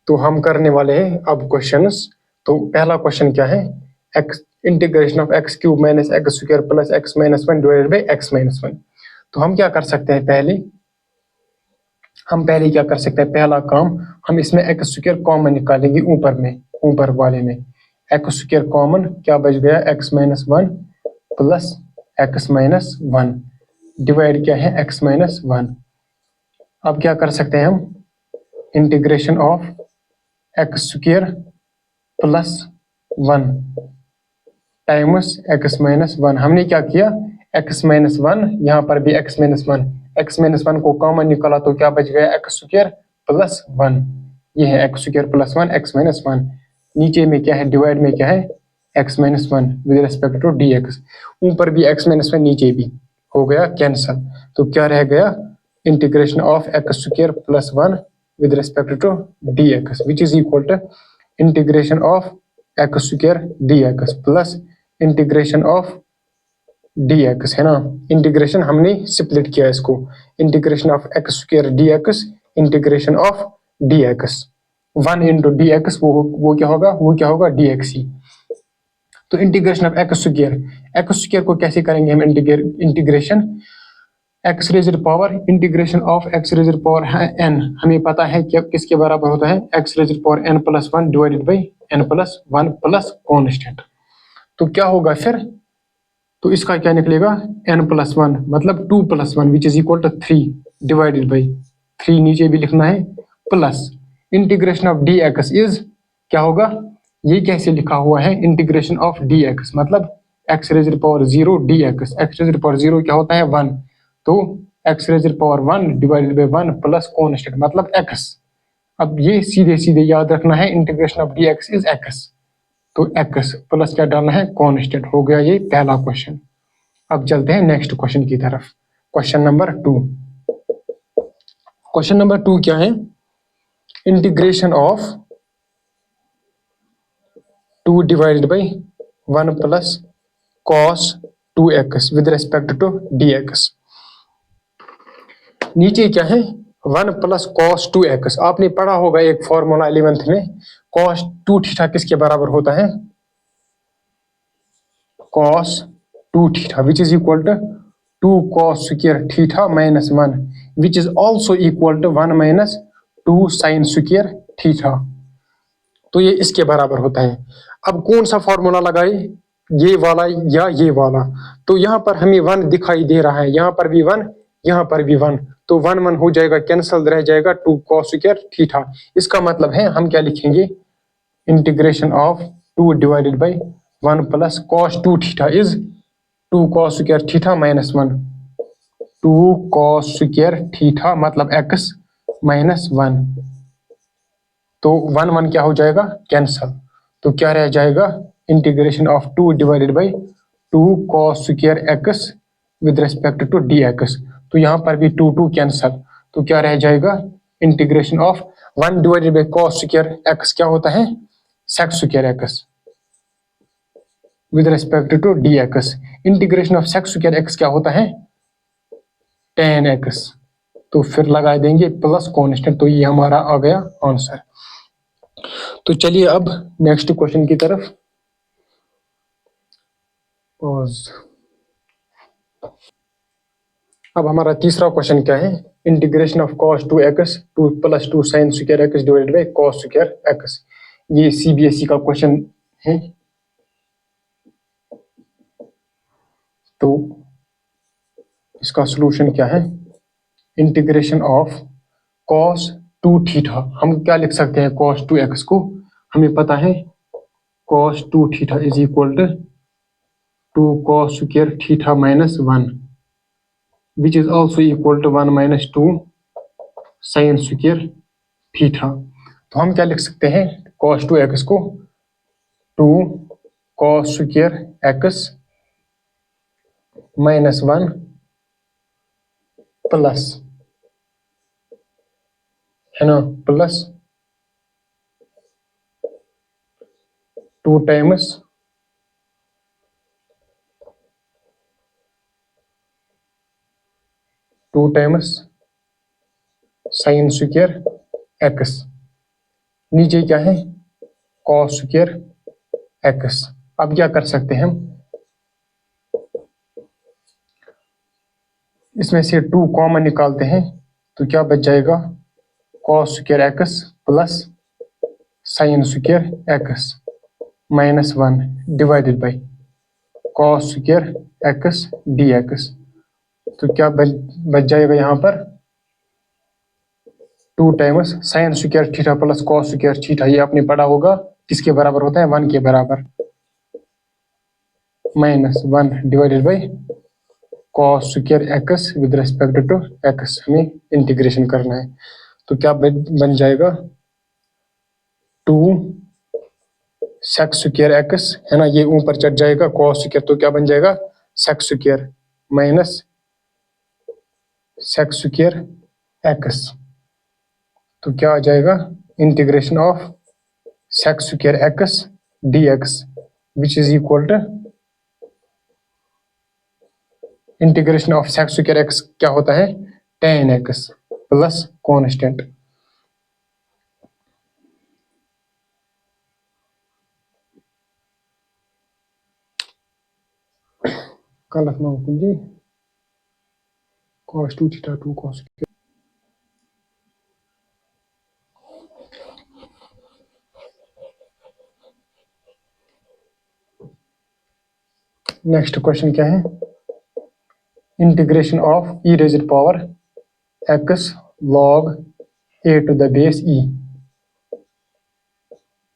तो हम करने वाले हैं अब क्वेश्चंस। तो पहला क्वेश्चन क्या है, x integration of x cube minus x square plus x minus one divided by x minus one. तो हम क्या कर सकते हैं, हम पहले क्या कर सकते हैं, पहला काम हम इसमें एक्स स्क्वायर कॉमन निकालेंगे ऊपर में, ऊपर वाले में एक्स स्क्वायर कॉमन, क्या बच गया x minus one plus x minus one divide क्या है एक्स माइनस वन। अब क्या कर सकते हैं हम, integration of x square plus one times x minus one. हमने क्या किया, एक्स माइनस वन, यहाँ पर भी x minus one, x minus one को कॉमन निकाला तो क्या बच गया एक्स स्क्वायर प्लस वन। ये है x square plus one x minus one. नीचे में क्या है, डिवाइड में क्या है x minus one with respect to d x. ऊपर भी एक्स माइनस वन, नीचे भी हो गया कैंसल। तो क्या रह गया, integration of x square plus one with respect to d x which is equal to integration of x square d x plus integration of d x, है ना। इंटीग्रेशन हमने स्प्लिट किया इसको, integration of x square d x integration of d x, one into d x वो क्या होगा, D x ही। तो integration of x square को कैसे करेंगे हम, integration x raised power, integration of x raised power है एन, हमें पता है कि किसके बराबर होता है, x raised power n plus one divided by n plus one plus constant. तो क्या होगा फिर, तो इसका क्या निकलेगा n प्लस वन मतलब 2 plus one which is equal to 3 divided by 3, नीचे भी लिखना है plus integration of d x is क्या होगा, ये कैसे लिखा हुआ है, इंटीग्रेशन ऑफ डी एक्स मतलब x raised power zero d x, x raised power zero क्या होता है वन, तो x raised power one divided by one plus constant मतलब एक्स। अब ये सीधे सीधे याद रखना है, integration of d x is x, तो एक्स प्लस क्या डालना है कॉन्स्टेंट। हो गया ये पहला क्वेश्चन। अब चलते हैं नेक्स्ट क्वेश्चन की तरफ, question number two. Question number two क्या है, integration of two divided by one plus cos two x with respect to d x. नीचे क्या है, one plus cos two x, आपने पढ़ा होगा एक फॉर्मूला 11th में, कॉस टू थीटा किसके बराबर होता है, cos two theta which is equal to two cos square theta minus one which is also equal to one minus two sine square theta. तो ये इसके बराबर होता है। अब कौन सा फॉर्मूला लगाए, ये वाला या ये वाला, तो यहाँ पर हमें वन दिखाई दे रहा है, यहाँ पर भी वन, यहाँ पर भी वन, तो वन वन हो जाएगा कैंसल, रह जाएगा टू कॉस स्क्वायर थीटा। इसका मतलब है हम क्या लिखेंगे, integration of two divided by one plus cos two theta is two cos square theta minus one, two cos square theta मतलब एक्स माइनस वन। तो वन वन क्या हो जाएगा कैंसल, तो क्या रह जाएगा, integration of two divided by two cos square x with respect to d x. तो यहाँ पर भी टू टू कैंसल, तो क्या रह जाएगा, integration of one divided by cos square x क्या होता है sec square x with respect to d x, integration of sec square x क्या होता है टेन एक्स। तो फिर लगा देंगे प्लस कॉन्स्टेंट, तो ये हमारा आ गया आंसर। तो चलिए अब नेक्स्ट क्वेश्चन की तरफ, अब हमारा तीसरा क्वेश्चन क्या है, integration of cos two x two plus two sine square x divided by cos square x. ये सीबीएसई का क्वेश्चन है। तो इसका सॉल्यूशन क्या है, integration of cos two theta, हम क्या लिख सकते हैं कॉस टू एक्स को, हमें पता है cos two theta is equal to cos square theta minus one which is also equal to one minus two sine square theta. तो हम क्या लिख सकते हैं कॉस टू एक्स को, two cos square x minus one plus, है ना, plus two times sine square x. नीचे क्या है, cos स्क्वायर x। अब क्या कर सकते हैं हम, इसमें से 2 कॉमन निकालते हैं, तो क्या बच जाएगा, cos square x plus sin square x -1 divided by cos square x dx। तो क्या बच जाएगा यहाँ पर 2 times sine square theta plus cos square theta. ये आपने पढ़ा होगा किसके बराबर होता है, 1 के बराबर, -1 divided by cos square x with respect to x। हमें इंटीग्रेशन करना है, तो क्या बन जाएगा 2 sec स्क्वायर x है ना, ये ऊपर चढ़ जाएगा cos स्क्वायर, तो क्या बन जाएगा sec square minus sec square x। तो क्या आ जाएगा integration of sec square x dx which is equal to integration of sec square x क्या होता है, tan x प्लस कांस्टेंट। कल रखना जी cos 2 theta 2 cos। Next question क्या है, integration of e raised power x log a to the base e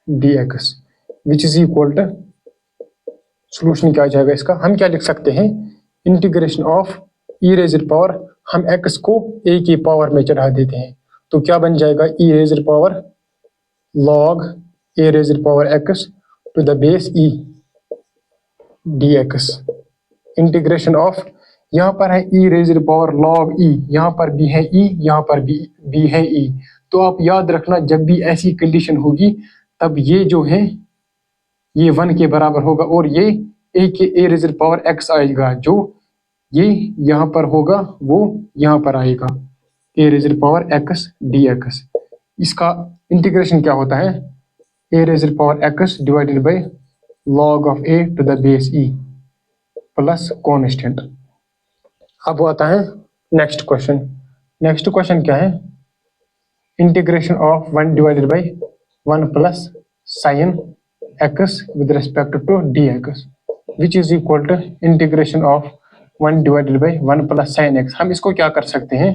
dx which is equal to, solution क्या आ जाएगा इसका, हम क्या लिख सकते हैं, integration of e raised power, हम x को a की पावर में चढ़ा देते हैं, तो क्या बन जाएगा e raised power log a raised power x to the base e dx। Integration of, यहाँ पर है e raised power log e, यहाँ पर भी है e, यहाँ पर भी है e। तो आप याद रखना जब भी ऐसी कंडीशन होगी तब ये जो है ये 1 के बराबर होगा और ये a रेज़ड पावर x आएगा, जो ये यहाँ पर होगा वो यहाँ पर आएगा a raised power x dx। इसका इंटीग्रेशन क्या होता है, a raised power x divided by log of a to the base e plus constant. अब आता है नेक्स्ट क्वेश्चन। नेक्स्ट क्वेश्चन क्या है, integration of 1 divided by 1 plus sine x with respect to dx which is equal to integration of 1 divided by 1 plus sine x। हम इसको क्या कर सकते हैं,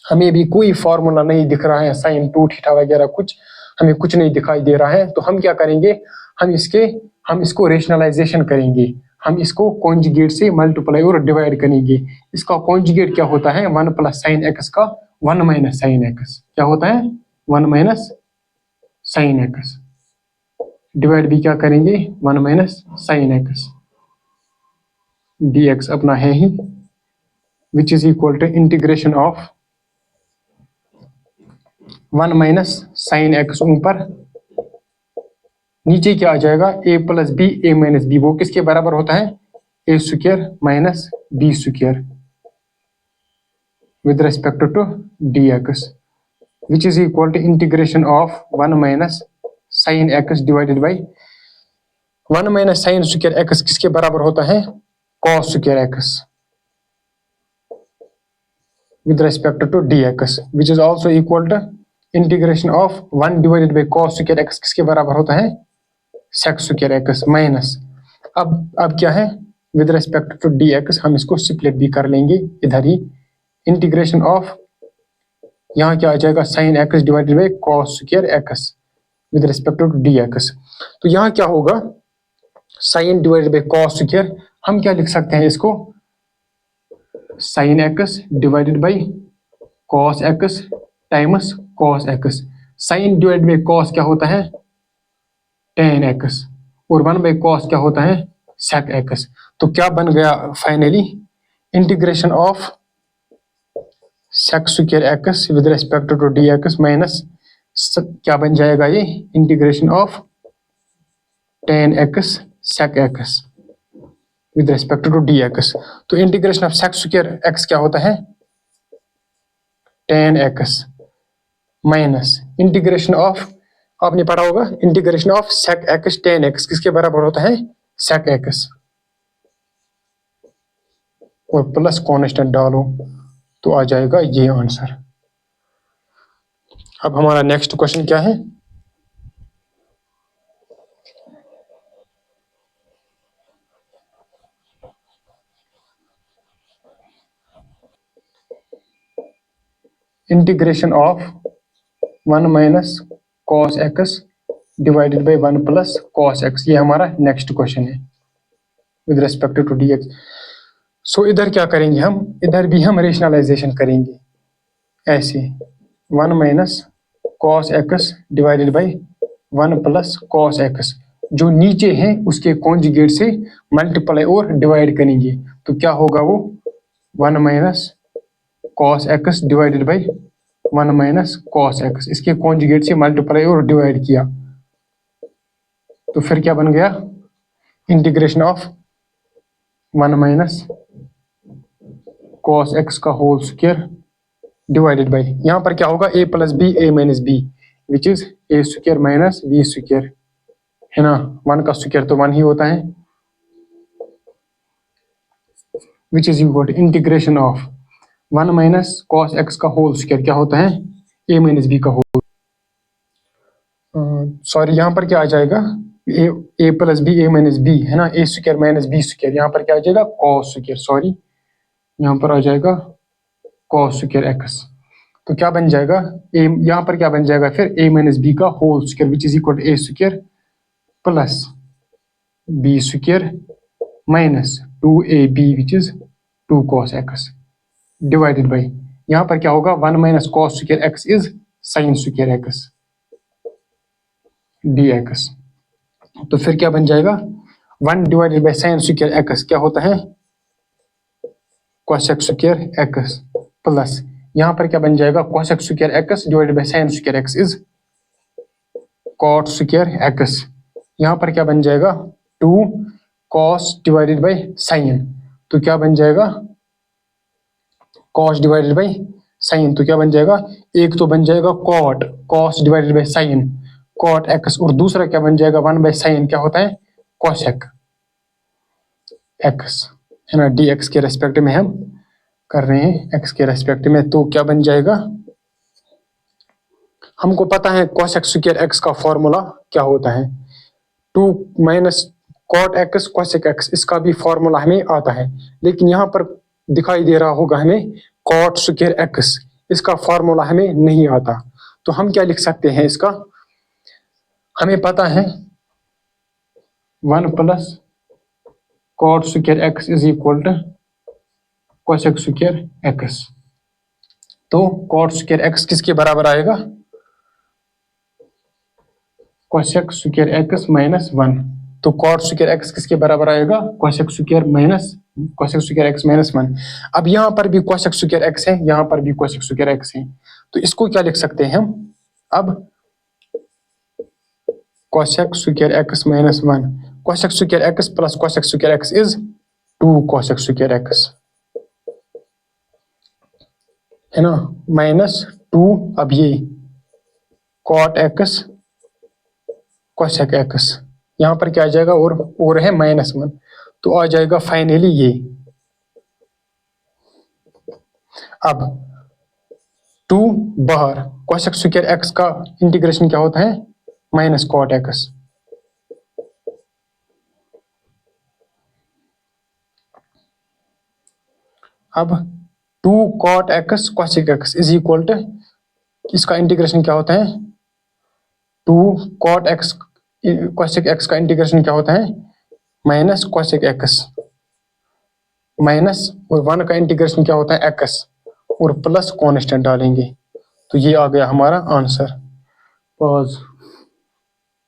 हमें भी कोई फॉर्मूला नहीं दिख रहा है, साइन 2 थीटा वगैरह कुछ हमें कुछ नहीं दिखाई दे रहा है, तो हम क्या करेंगे, हम इसको रेशनलाइजेशन करेंगे, हम इसको कॉन्जुगेट से मल्टीप्लाई और डिवाइड करेंगे। इसका कॉन्जुगेट क्या होता है, 1 प्लस साइन एक्स का 1 माइनस साइन एक्स, क्या होता है 1 माइनस साइन एक्स, डिवाइड भी क्या करेंगे 1 माइनस साइन एक्स dx अपना है ही, which is equal to integration of 1 minus sine x ऊपर, नीचे क्या आ जाएगा a plus b a minus b, वो किसके बराबर होता है a square minus b square with respect to dx which is equal to integration of 1 minus sine x divided by 1 minus sine square x किसके बराबर होता है cos square x with respect to dx which is also equal to integration of 1 divided by cos square x किसके बराबर होता है sec square x minus, अब क्या है विद रिस्पेक्ट टू dx, हम इसको स्प्लिट भी कर लेंगे इधर ही, इंटीग्रेशन ऑफ यहाँ क्या आ जाएगा sine x divided by cos square x with respect to dx। तो यहाँ क्या होगा sine divided by cos square, हम क्या लिख सकते हैं इसको, sine x divided by cos x times cos x. Sine divided by cos क्या होता है tan x और 1 बाई cos क्या होता है sec x। तो क्या बन गया finally, integration of sec square x with respect to dx minus क्या बन जाएगा ये integration of tan x sec x with respect to dx। तो integration of sec square x क्या होता है tan x minus integration of, आपने पढ़ा होगा, integration of sec x tan x किसके बराबर होता है, sec x, और प्लस कांस्टेंट डालो तो आ जाएगा ये आंसर। अब हमारा नेक्स्ट क्वेश्चन क्या है, integration of 1 minus cos x divided by 1 plus cos x, ये हमारा नेक्स्ट क्वेश्चन है with respect to d x. So इधर क्या करेंगे हम, इधर भी हम रेशनलाइजेशन करेंगे ऐसे, 1 minus cos x divided by 1 plus cos x, जो नीचे है उसके कॉन्जुगेट से मल्टीप्लाई और डिवाइड करेंगे, तो क्या होगा वो 1 minus cos x divided by 1 minus cos x, इसके कॉन्जुगेट से मल्टीप्लाई और डिवाइड किया, तो फिर क्या बन गया, integration of 1 minus cos x का होल स्क्वायर डिवाइडेड बाई, यहाँ पर क्या होगा a plus b a minus b which is a square minus b square, है ना, 1 का स्क्वायर तो 1 ही होता है, which is equal to integration of 1 minus cos x का होल स्क्वायर क्या होता है, a माइनस बी का होल, सॉरी यहाँ पर क्या आ जाएगा, a plus b a minus b, है ना, a square minus b square, यहाँ पर क्या आ जाएगा कॉस स्क्वायर, सॉरी यहाँ पर आ जाएगा कॉस स्क्वायर एक्स, तो क्या बन जाएगा a, यहाँ पर क्या बन जाएगा फिर a माइनस बी का whole square which is equal to a square plus b square minus 2ab which is 2 cos x divided by, यहाँ पर क्या होगा 1 minus cos square x is sine square x dx, तो फिर क्या बन जाएगा 1 divided by sine square x क्या होता है cos x square x, plus यहाँ पर क्या बन जाएगा cos x square x divided by sine square x is cot square x, यहाँ पर क्या बन जाएगा 2 cos डिवाइडेड बाई साइन, तो क्या बन जाएगा cos डिवाइडेड बाई साइन, तो क्या बन जाएगा, एक तो बन जाएगा cot cos divided by sign cot x, और दूसरा क्या बन जाएगा 1 बाई साइन क्या होता है cosec x, है ना, dx के रेस्पेक्ट में हम कर रहे हैं x के रेस्पेक्ट में, तो क्या बन जाएगा, हमको पता है cos x स्क्वायर x का फॉर्मूला क्या होता है, 2 minus cot x cosec x, इसका भी फॉर्मूला हमें आता है, लेकिन यहाँ पर दिखाई दे रहा होगा हमें cot स्क्वायर x, इसका फॉर्मूला हमें नहीं आता, तो हम क्या लिख सकते हैं इसका, हमें पता है 1 plus cot square x is equal to cosec square x, तो cot स्क्वायर x किसके बराबर आएगा cosec स्क्वायर x माइनस 1, तो cot स्क्वायर x किसके बराबर आएगा cosec square minus cosec square x minus 1। अब यहाँ पर भी cosec स्क्वायर x है, यहाँ पर भी cosec स्क्वायर x है, तो इसको क्या लिख सकते हैं हम, अब cosec square x minus 1, cosec square x plus cosec square x is 2 cosec square x, है ना, माइनस 2, अब ये cot x cosec x, यहाँ पर क्या आ जाएगा और है माइनस 1, तो आ जाएगा फाइनली ये, अब 2 बाहर, cosec स्क्वायर x का इंटीग्रेशन क्या होता है माइनस cot x, अब 2 cot x cosec x is equal to, इसका इंटीग्रेशन क्या होता है 2 cot x cosec x का इंटीग्रेशन क्या होता है माइनस cosec x माइनस, और 1 का इंटीग्रेशन क्या होता है x, और प्लस कांस्टेंट डालेंगे, तो ये आ गया हमारा आंसर। पॉज।